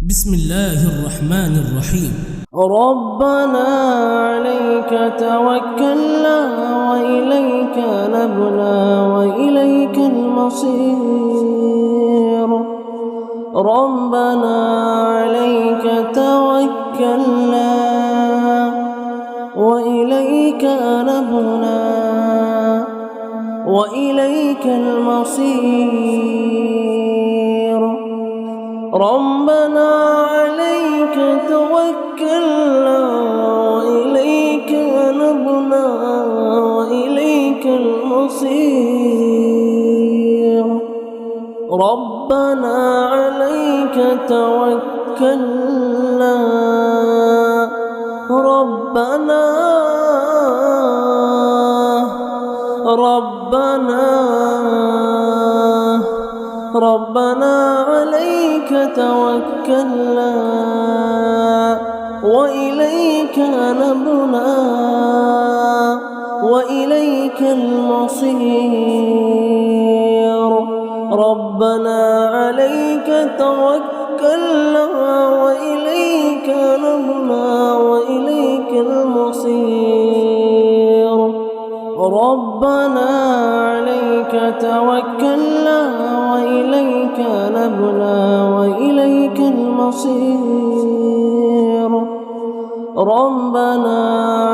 بسم الله الرحمن الرحيم. ربنا عليك توكلنا وإليك نبنا وإليك المصير. ربنا عليك توكلنا وإليك نبنا وإليك المصير. ربنا عليك توكلنا وإليك نبنا وإليك المصير. ربنا عليك توكلنا ربنا عليك توكلنا وإليك نبنا وإليك المصير. ربنا عليك توكلنا وإليك نبنا وإليك المصير. ربنا عليك توكلنا وإليك نبنا وإليك المصير. ربنا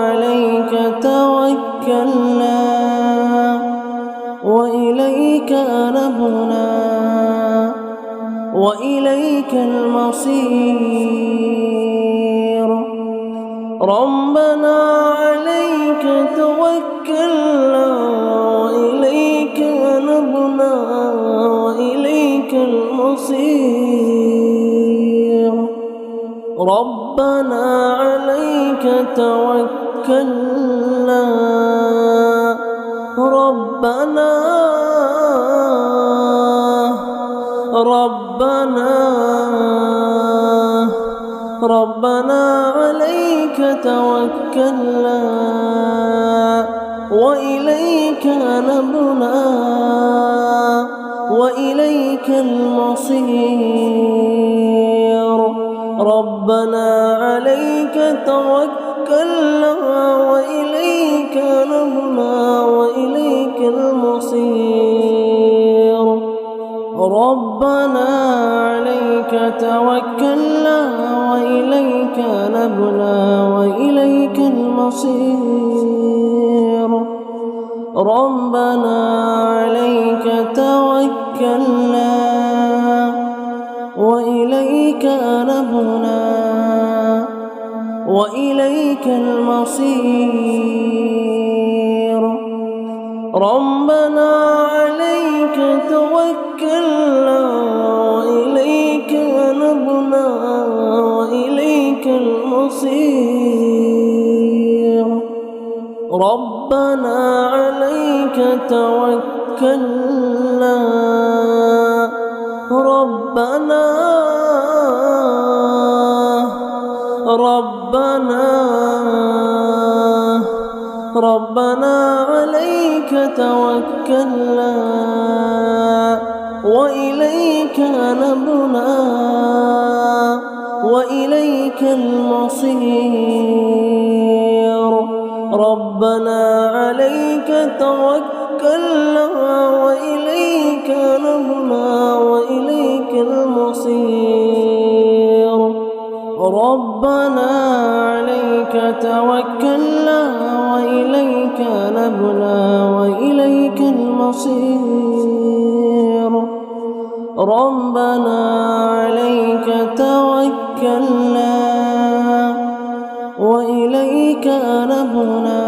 عليك توكلنا وإليك نبنا وإليك المصير. ربنا عليك توكلنا وإليك نبنا وإليك المصير. ربنا عليك توكلنا ربنا عليك توكلنا وإليك نبنا وإليك المصير. ربنا عليك توكلنا وإليك نبنا وإليك المصير. ربنا عليك توكلنا وإليك نبنا وإليك المصير. ربنا عليك توكلنا وإليك نبنا وإليك المصير. ربنا عليك توكلنا وإليك نبنا وإليك المصير. ربنا عليك توكلنا ربنا عليك توكلنا وإليك نبنا وإليك المصير. ربنا عليك توكلنا وإليك نبنا وإليك المصير. ربنا عليك توكلنا وإليك نبنا وإليك المصير. ربنا عليك توكلنا وإليك نبنا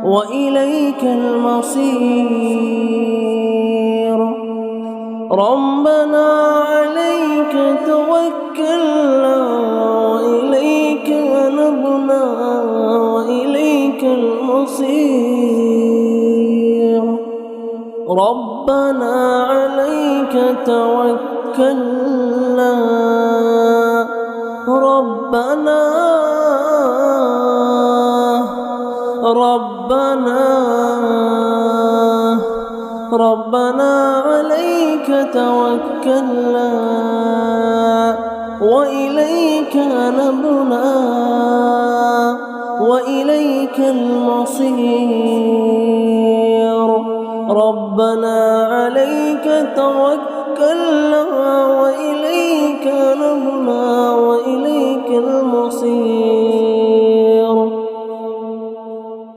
وإليك المصير. ربنا عليك توكلنا وإليك نبنا وإليك المصير. ربنا عليك توكلنا ربنا عليك توكلنا وإليك نبنا وإليك المصير. ربنا عليك توكلنا وإليك نبنا وإليك المصير.